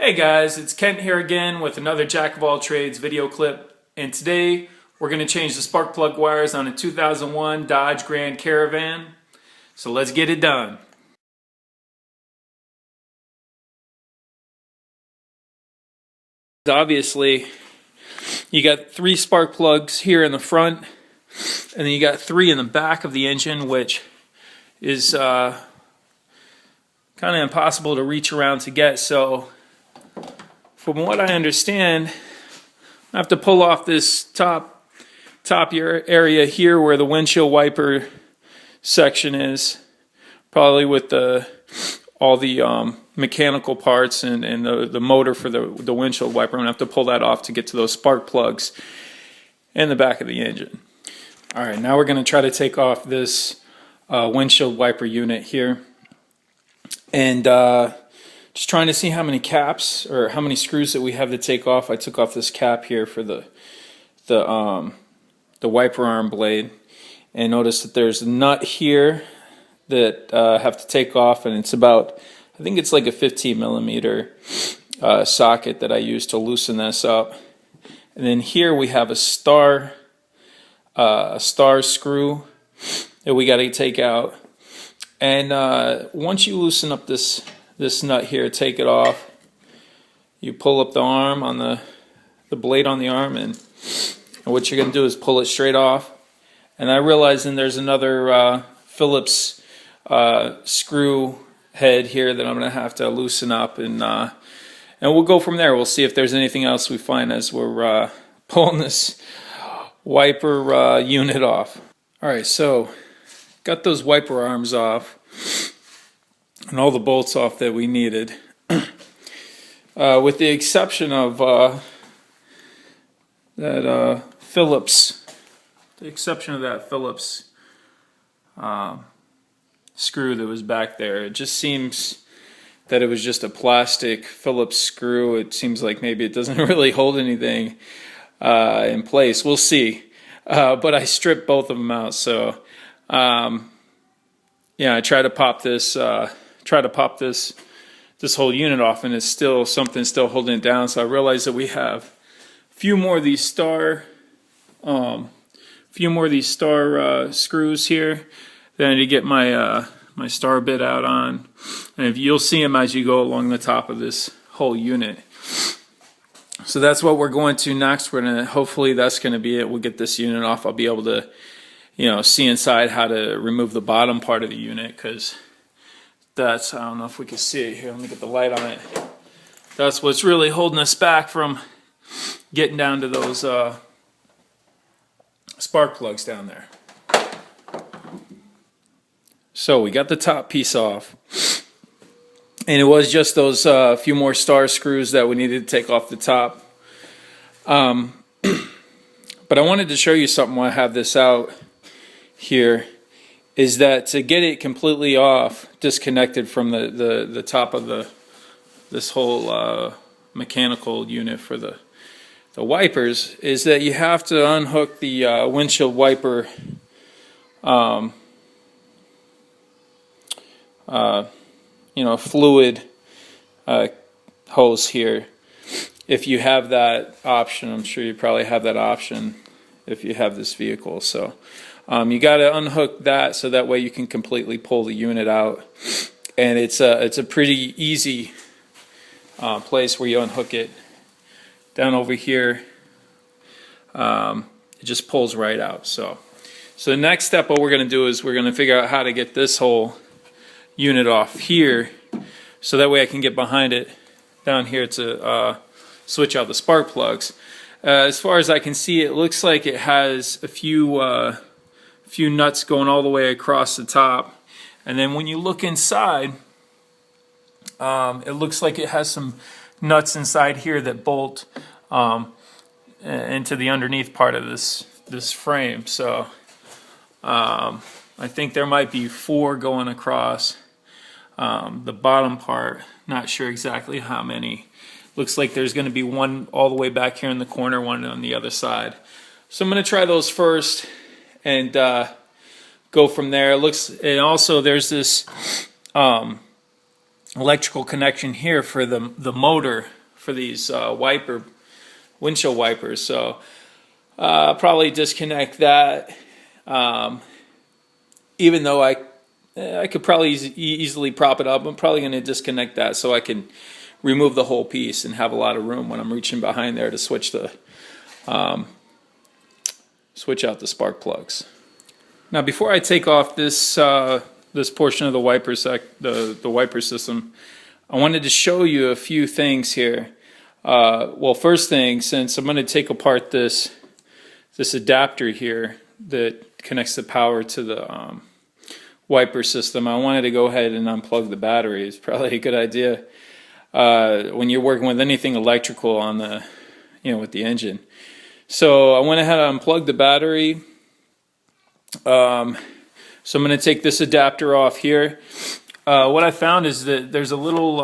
Hey guys, it's Kent here again with another Jack of all trades video clip, and today we're going to change the spark plug wires on a 2001 Dodge Grand Caravan. So let's get it done. Obviously, you got 3 spark plugs here in the front, and then you got 3 in the back of the engine, which is kind of impossible to reach around to get. So from what I understand, I have to pull off this top area here where the windshield wiper section is, probably with all the mechanical parts and the motor for the windshield wiper. I'm gonna have to pull that off to get to those spark plugs in the back of the engine. All right, now we're gonna try to take off this windshield wiper unit here, and just trying to see how many caps or how many screws that we have to take off. I took off this cap here for the wiper arm blade, and notice that there's a nut here that I have to take off, and it's about, I think it's like a 15 millimeter socket that I use to loosen this up. And then here we have a star screw that we got to take out. And once you loosen up this nut here, take it off, you pull up the arm on the blade on the arm, and what you're going to do is pull it straight off. And I realize then there's another Phillips screw head here that I'm going to have to loosen up, and we'll go from there. We'll see if there's anything else we find as we're pulling this wiper unit off. Alright, so got those wiper arms off and all the bolts off that we needed, with the exception of that Phillips screw that was back there. It just seems that it was just a plastic Phillips screw. It seems like maybe it doesn't really hold anything in place. We'll see. But I stripped both of them out. So yeah, I tried to pop this whole unit off, and it's still something still holding it down. So I realized that we have a few more of these star screws here. Then I need to get my my star bit out on, and if you'll see them as you go along the top of this whole unit. So that's what we're going to next. We're gonna, hopefully that's gonna be it. We'll get this unit off. I'll be able to, see inside how to remove the bottom part of the unit, because that's, I don't know if we can see it here. Let me get the light on it. That's what's really holding us back from getting down to those spark plugs down there. So we got the top piece off, and it was just those few more star screws that we needed to take off the top. But I wanted to show you something while I have this out here, is that to get it completely off, disconnected from the top of this whole mechanical unit for the wipers, is that you have to unhook the windshield wiper fluid hose here. If you have that option, I'm sure you probably have that option if you have this vehicle. So you got to unhook that, so that way you can completely pull the unit out. And it's a pretty easy place where you unhook it. Down over here, it just pulls right out. So the next step, what we're going to do is we're going to figure out how to get this whole unit off here, so that way I can get behind it down here to switch out the spark plugs. As far as I can see, it looks like it has a few nuts going all the way across the top, and then when you look inside, it looks like it has some nuts inside here that bolt into the underneath part of this frame. So I think there might be 4 going across the bottom part. Not sure exactly how many. Looks like there's going to be 1 all the way back here in the corner, 1 on the other side. So I'm going to try those first and go from there. And also there's this electrical connection here for the motor for these windshield wipers. So I'll probably disconnect that. Even though I could probably easily prop it up, I'm probably going to disconnect that so I can remove the whole piece and have a lot of room when I'm reaching behind there to switch out the spark plugs. Now, before I take off this this portion of the wiper the wiper system, I wanted to show you a few things here. Well, first thing, since I'm going to take apart this adapter here that connects the power to the wiper system, I wanted to go ahead and unplug the battery. It's probably a good idea when you're working with anything electrical on the, with the engine. So I went ahead and unplugged the battery. So I'm going to take this adapter off here. What I found is that there's a little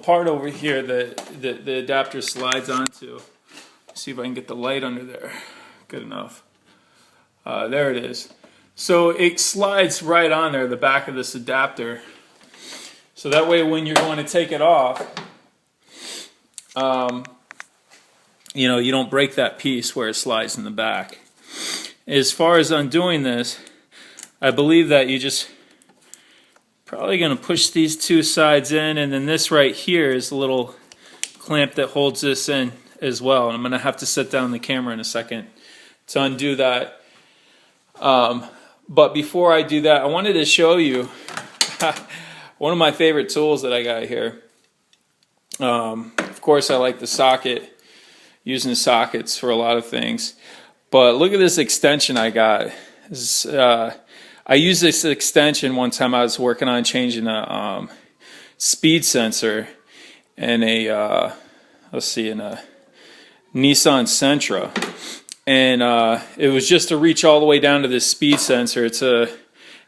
part over here that the adapter slides onto. Let's see if I can get the light under there. Good enough. There it is. So it slides right on there, the back of this adapter. So that way when you're going to take it off, you don't break that piece where it slides in the back. As far as undoing this, I believe that you just probably going to push these two sides in, and then this right here is a little clamp that holds this in as well. And I'm going to have to set down the camera in a second to undo that. But before I do that, I wanted to show you one of my favorite tools that I got here. Of course, I like the socket, using the sockets for a lot of things. But look at this extension I got. I used this extension one time I was working on changing a speed sensor in a, in a Nissan Sentra. And it was just to reach all the way down to this speed sensor to,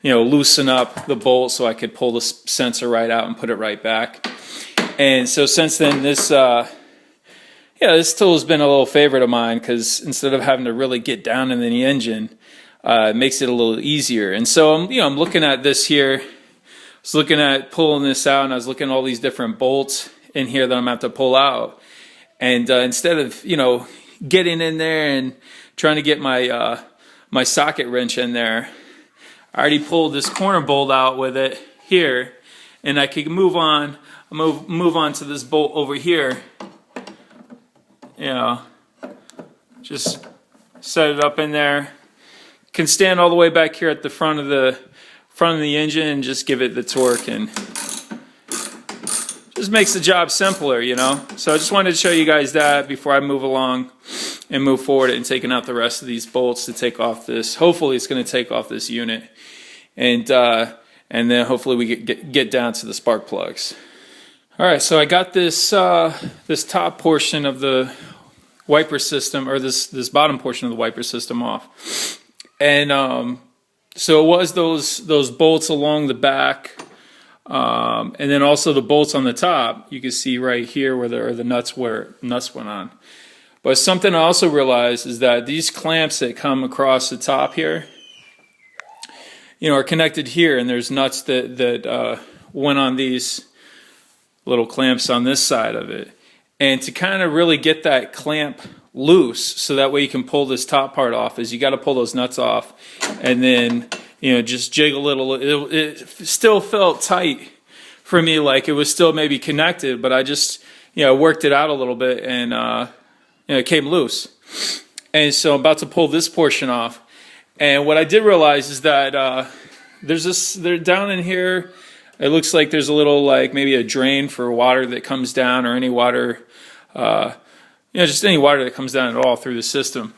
loosen up the bolt so I could pull the sensor right out and put it right back. And so since then, this tool has been a little favorite of mine, because instead of having to really get down in the engine, it makes it a little easier. And so I'm looking at this here. I was looking at pulling this out, and I was looking at all these different bolts in here that I'm going to have to pull out. And instead of getting in there and trying to get my my socket wrench in there, I already pulled this corner bolt out with it here, and I could move on to this bolt over here. Just set it up in there. Can stand all the way back here at the front of the engine and just give it the torque, and just makes the job simpler, So I just wanted to show you guys that before I move along and move forward and taking out the rest of these bolts to take off this. Hopefully it's going to take off this unit, and then hopefully we get down to the spark plugs. All right, so I got this this top portion of the wiper system, or this bottom portion of the wiper system off, and so it was those bolts along the back, and then also the bolts on the top. You can see right here where the nuts went on. But something I also realized is that these clamps that come across the top here, are connected here, and there's nuts that went on these little clamps on this side of it. And to kind of really get that clamp loose, so that way you can pull this top part off, is you got to pull those nuts off, and then just jiggle it still felt tight for me, like it was still maybe connected, but I just worked it out a little bit, and it came loose. And so I'm about to pull this portion off, and what I did realize is that they're down in here. It looks like there's a little, like maybe a drain for water that comes down, or any water, just any water that comes down at all through the system.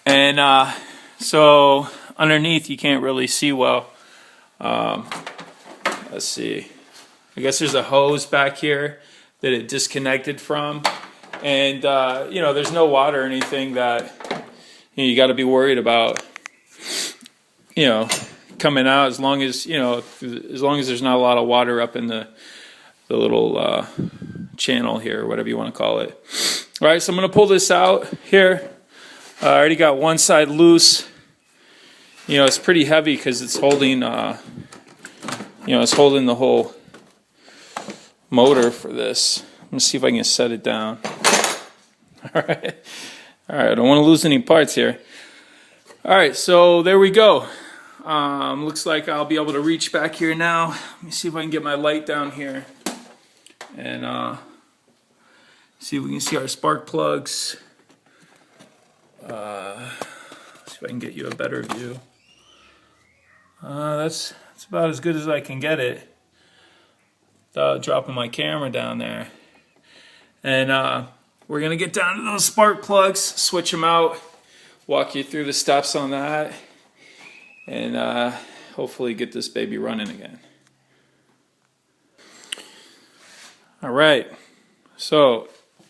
And so underneath you can't really see well. Let's see. I guess there's a hose back here that it disconnected from. And, there's no water or anything that you got to be worried about, coming out, as long as there's not a lot of water up in the little channel here, or whatever you want to call it. All right, so I'm going to pull this out here. I already got one side loose. It's pretty heavy because it's holding it's holding the whole motor for this. Let me see if I can set it down. All right. I don't want to lose any parts here. All right, so there we go. Looks like I'll be able to reach back here now. Let me see if I can get my light down here. And see if we can see our spark plugs. See if I can get you a better view. That's about as good as I can get it without dropping my camera down there. And we're gonna get down to those spark plugs, switch them out, walk you through the steps on that, and hopefully get this baby running again. All right, so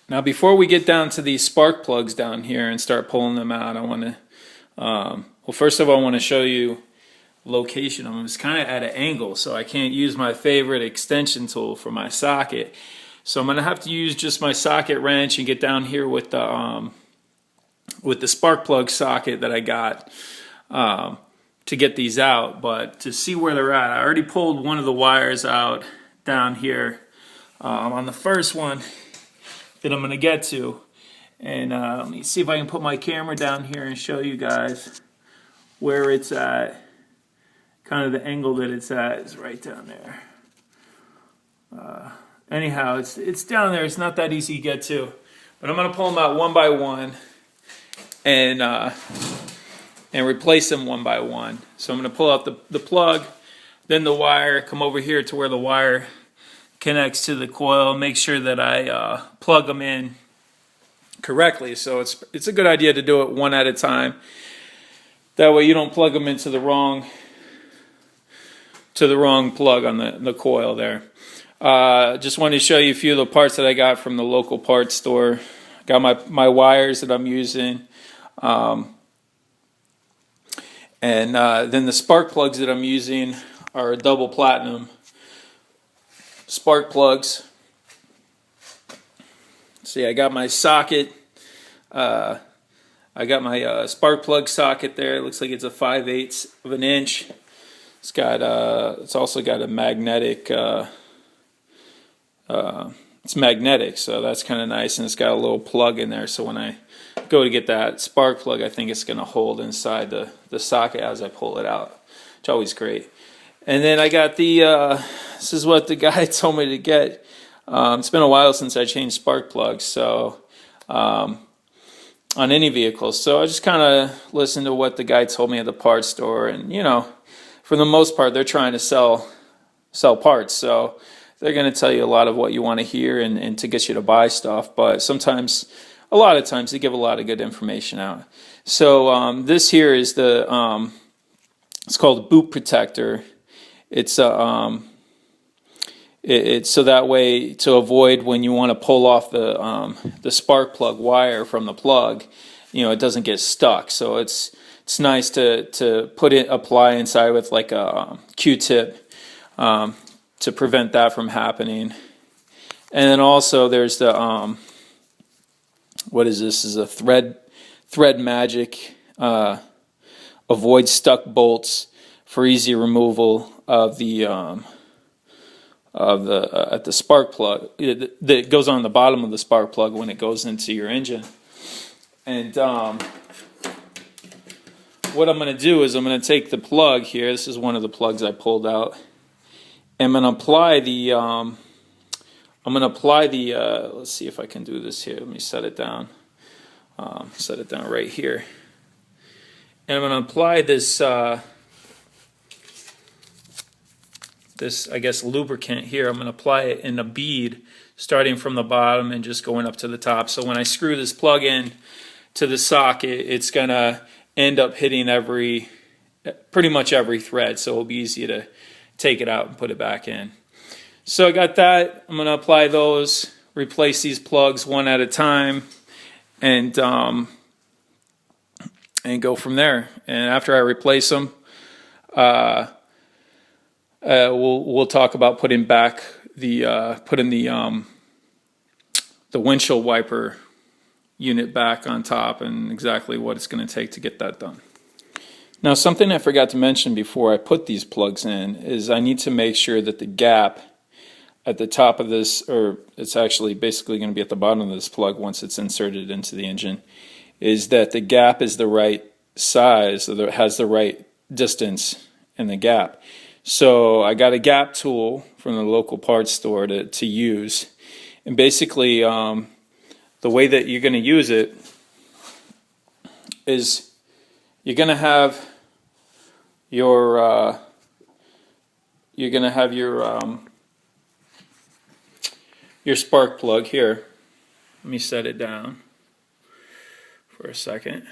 now before we get down to these spark plugs down here and start pulling them out, I want to, well, first of all, I want to show you location of them. It's kind of at an angle, so I can't use my favorite extension tool for my socket. So I'm going to have to use just my socket wrench and get down here with the spark plug socket that I got to get these out. But to see where they're at, I already pulled one of the wires out down here on the first one that I'm going to get to. And let me see if I can put my camera down here and show you guys where it's at. Kind of the angle that it's at is right down there. Anyhow, it's down there. It's not that easy to get to. But I'm going to pull them out one by one and replace them one by one. So I'm going to pull out the plug, then the wire, come over here to where the wire connects to the coil, make sure that I plug them in correctly. So it's a good idea to do it one at a time. That way you don't plug them into the wrong plug on the coil there. Just wanted to show you a few of the parts that I got from the local parts store. Got my wires that I'm using. And then the spark plugs that I'm using are double platinum spark plugs. See, I got my socket. I got my spark plug socket there. It looks like it's a 5/8 of an inch. It's got it's also got a magnetic. It's magnetic, so that's kind of nice, and it's got a little plug in there. So when I go to get that spark plug, I think it's going to hold inside the socket as I pull it out. It's always great. And then I got the. This is what the guy told me to get. It's been a while since I changed spark plugs, so on any vehicle. So I just kind of listened to what the guy told me at the parts store, and for the most part, they're trying to sell parts, so they're going to tell you a lot of what you want to hear and to get you to buy stuff. But sometimes, a lot of times, they give a lot of good information out. So this here is it's called a boot protector. It's it's so that way to avoid when you want to pull off the spark plug wire from the plug, it doesn't get stuck. So it's nice to apply inside with like a Q-tip to prevent that from happening. And then also there's the what is this? This is a thread magic avoid stuck bolts for easy removal of the at the spark plug that goes on the bottom of the spark plug when it goes into your engine. And what I'm going to do is I'm going to take the plug here. This is one of the plugs I pulled out. I'm going to apply the let's see if I can do this here. Let me set it down. Set it down right here. And I'm going to apply this this, I guess, lubricant here. I'm going to apply it in a bead starting from the bottom and just going up to the top. So when I screw this plug in to the socket, it's going to end up hitting pretty much every thread. So it'll be easy to take it out and put it back in. So I got that. I'm going to apply those, replace these plugs one at a time, and go from there. And after I replace them, we'll talk about putting back the windshield wiper unit back on top and exactly what it's going to take to get that done. Now, something I forgot to mention before I put these plugs in is I need to make sure that the gap at the top of this, or it's actually basically going to be at the bottom of this plug once it's inserted into the engine, is that the gap is the right size, or has the right distance in the gap. So I got a gap tool from the local parts store to use. And basically, the way that you're going to use it is you're going to have your spark plug here. Let me set it down for a second.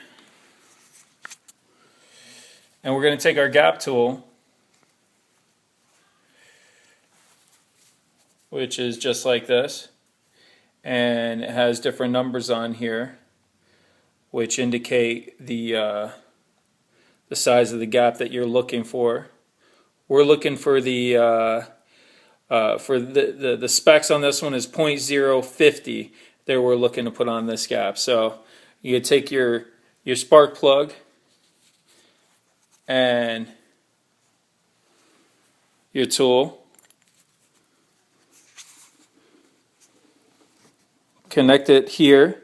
And we're going to take our gap tool, which is just like this, and it has different numbers on here which indicate the size of the gap that you're looking for. We're looking for the specs on this one is 0.050 that we're looking to put on this gap. So you take your spark plug and your tool, connect it here.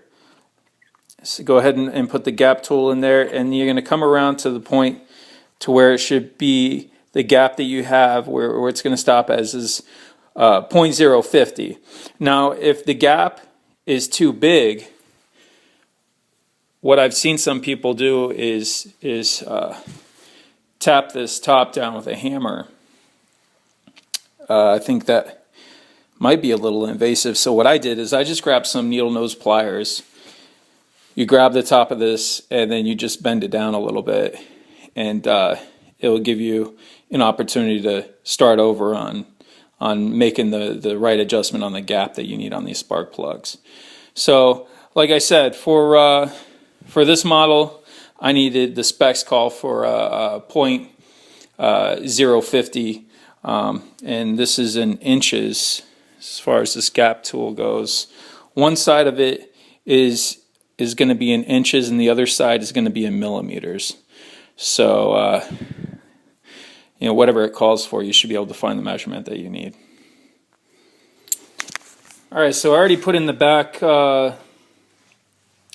So go ahead and put the gap tool in there, and you're going to come around to the point to where it should be the gap that you have, where it's going to stop as is 0.050. Now, if the gap is too big, what I've seen some people do is tap this top down with a hammer. I think that might be a little invasive. So what I did is I just grabbed some needle nose pliers. You grab the top of this and then you just bend it down a little bit, and it will give you an opportunity to start over on making the right adjustment on the gap that you need on these spark plugs. So like I said, for this model, I needed the specs call for 0.050, and this is in inches as far as this gap tool goes. One side of it is going to be in inches, and the other side is going to be in millimeters. So whatever it calls for, you should be able to find the measurement that you need. All right, so I already put in the back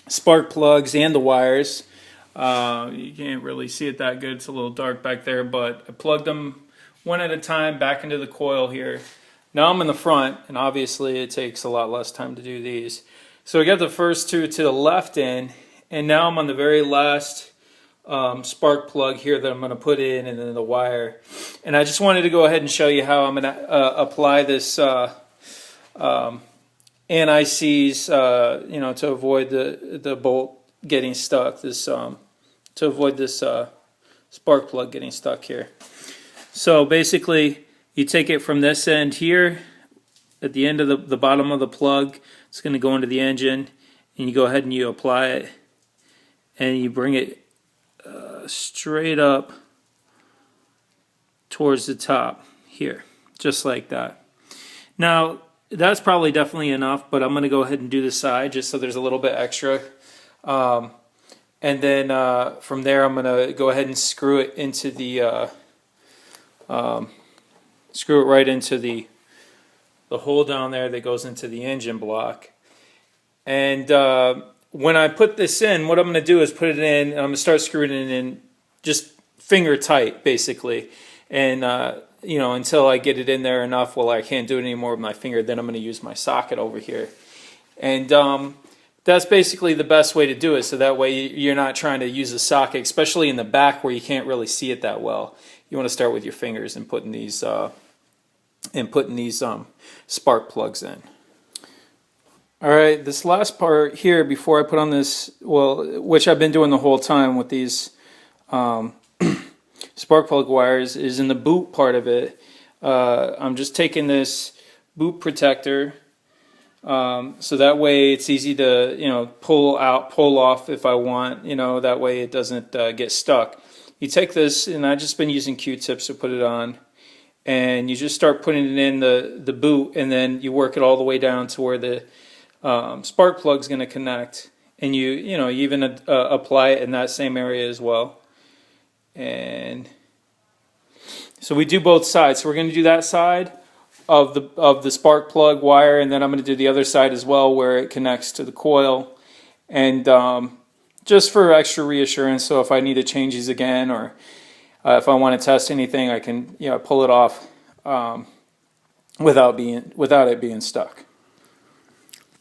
spark plugs and the wires. You can't really see it that good. It's a little dark back there, but I plugged them one at a time back into the coil here. Now I'm in the front, and obviously it takes a lot less time to do these. So we got the first two to the left in, and now I'm on the very last spark plug here that I'm going to put in, and then the wire. And I just wanted to go ahead and show you how I'm going to apply this anti-seize, to avoid the bolt getting stuck. To avoid this spark plug getting stuck here. So basically, you take it from this end here, at the end of the bottom of the plug. It's going to go into the engine, and you go ahead and you apply it, and you bring it straight up towards the top here, just like that. Now, that's probably definitely enough, but I'm going to go ahead and do the side just so there's a little bit extra. And then from there, I'm going to go ahead and screw it into the screw it right into the hole down there that goes into the engine block. And when I put this in, what I'm going to do is put it in, and I'm going to start screwing it in just finger tight, basically. And until I get it in there enough, well, I can't do it anymore with my finger, then I'm going to use my socket over here. And that's basically the best way to do it, so that way you're not trying to use a socket, especially in the back where you can't really see it that well. You want to start with your fingers and putting these spark plugs in. All right, this last part here before I put on this, which I've been doing the whole time with these spark plug wires, is in the boot part of it. I'm just taking this boot protector, so that way it's easy to pull off if I want. That way it doesn't get stuck. You take this, and I've just been using Q-tips to put it on, and you just start putting it in the boot, and then you work it all the way down to where the spark plug is going to connect, and you even apply it in that same area as well. And so we do both sides. So we're going to do that side of the spark plug wire, and then I'm going to do the other side as well where it connects to the coil. And just for extra reassurance, so if I need to change these again, or if I want to test anything, I can pull it off without it being stuck.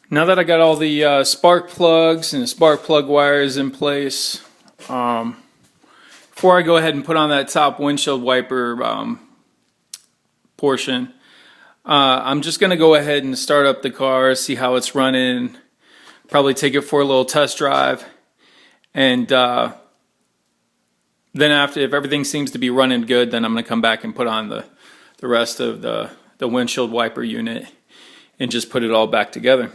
Now that I got all the spark plugs and spark plug wires in place, before I go ahead and put on that top windshield wiper portion, I'm just going to go ahead and start up the car, see how it's running, probably take it for a little test drive, and then after, if everything seems to be running good, then I'm going to come back and put on the rest of the windshield wiper unit and just put it all back together.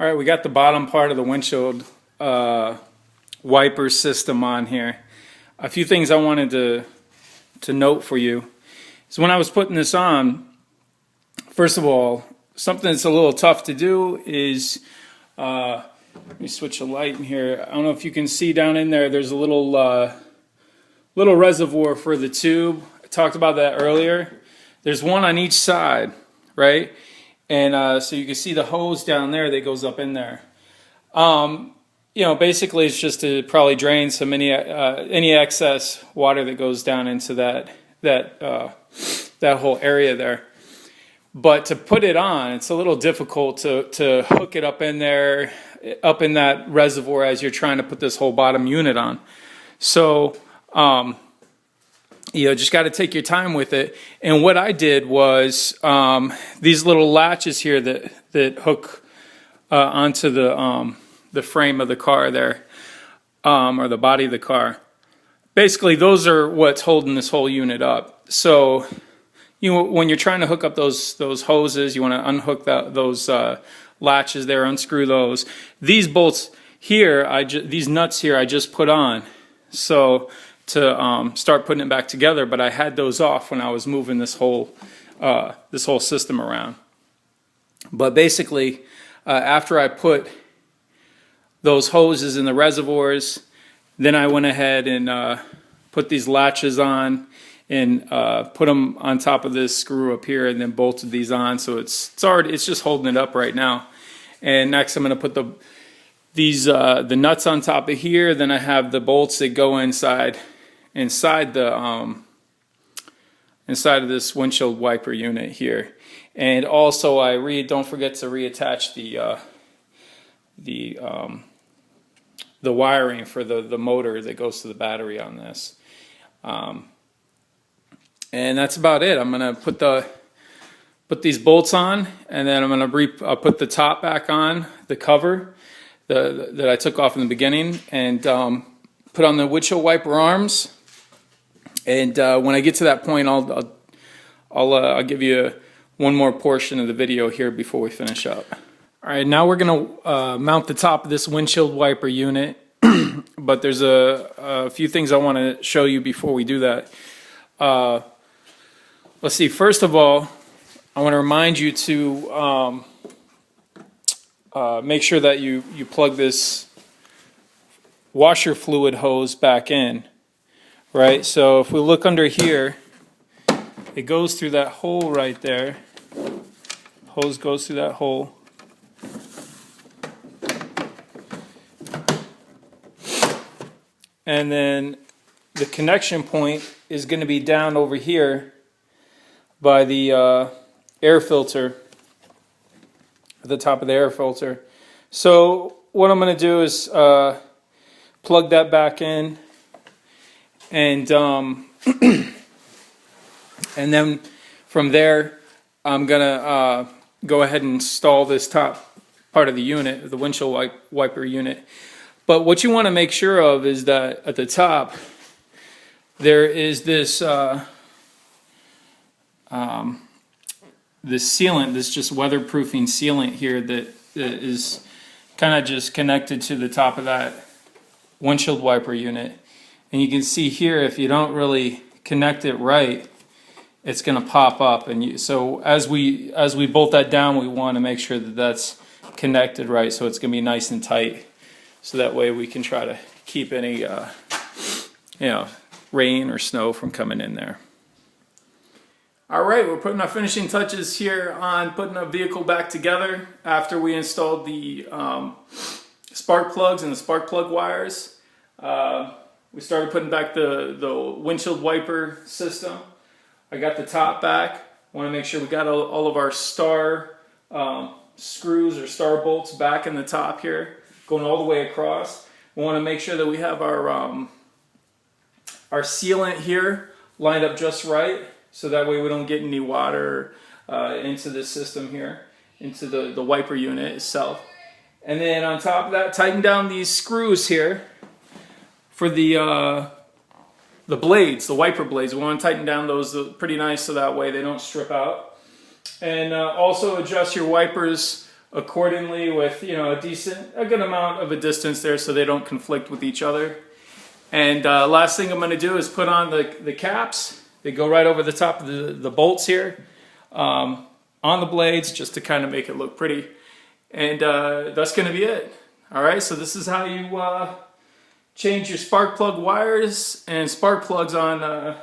All right, we got the bottom part of the windshield wiper system on here. A few things I wanted to note for you is when I was putting this on, first of all, something that's a little tough to do is, let me switch the light in here. I don't know if you can see down in there, there's a little reservoir for the tube. I talked about that earlier. There's one on each side, right? And so you can see the hose down there that goes up in there. Basically it's just to probably drain some any excess water that goes down into that whole area there. But to put it on, it's a little difficult to hook it up in there, up in that reservoir as you're trying to put this whole bottom unit on. So, just got to take your time with it. And what I did was these little latches here that hook onto the frame of the car there, or the body of the car. Basically, those are what's holding this whole unit up. So, when you're trying to hook up those hoses, you want to unhook those latches there, unscrew those. These bolts here, these nuts here, I just put on. So to start putting it back together, but I had those off when I was moving this whole system around. But basically, after I put those hoses in the reservoirs, then I went ahead and put these latches on and put them on top of this screw up here, and then bolted these on. So it's just holding it up right now. And next, I'm going to put the nuts on top of here. Then I have the bolts that go inside of this windshield wiper unit here. And also don't forget to reattach the wiring for the motor that goes to the battery on this. And that's about it. I'm gonna put these bolts on, and then I'm gonna put the top back on, the cover that I took off in the beginning, and put on the windshield wiper arms. And when I get to that point, I'll give you one more portion of the video here before we finish up. All right, now we're gonna mount the top of this windshield wiper unit, but there's a few things I want to show you before we do that. Let's see. First of all, I want to remind you to make sure that you plug this washer fluid hose back in. Right. So if we look under here, it goes through that hole right there. Hose goes through that hole. And then the connection point is going to be down over here by the air filter, at the top of the air filter. So what I'm going to do is plug that back in, and and then from there I'm going to go ahead and install this top part of the unit, the windshield wiper unit. But what you want to make sure of is that at the top there is this this sealant, this just weatherproofing sealant here that is kind of just connected to the top of that windshield wiper unit. And you can see here, if you don't really connect it right, it's going to pop up. And so as we bolt that down, we want to make sure that that's connected right, so it's going to be nice and tight. So that way we can try to keep any rain or snow from coming in there. All right, we're putting our finishing touches here on putting a vehicle back together after we installed the spark plugs and the spark plug wires. We started putting back the windshield wiper system. I got the top back. I want to make sure we got all of our star screws or star bolts back in the top here, going all the way across. We want to make sure that we have our sealant here lined up just right, so that way we don't get any water into the system here, into the wiper unit itself. And then on top of that, tighten down these screws here for the blades, the wiper blades. We want to tighten down those pretty nice so that way they don't strip out. And also adjust your wipers accordingly with, you know, a good amount of a distance there so they don't conflict with each other. And last thing I'm going to do is put on the caps. They go right over the top of the bolts here on the blades, just to kind of make it look pretty. And that's going to be it. All right, so this is how you change your spark plug wires and spark plugs on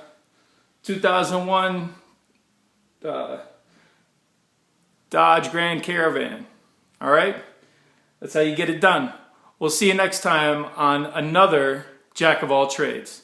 2001 Dodge Grand Caravan. All right, that's how you get it done. We'll see you next time on another Jack of all trades.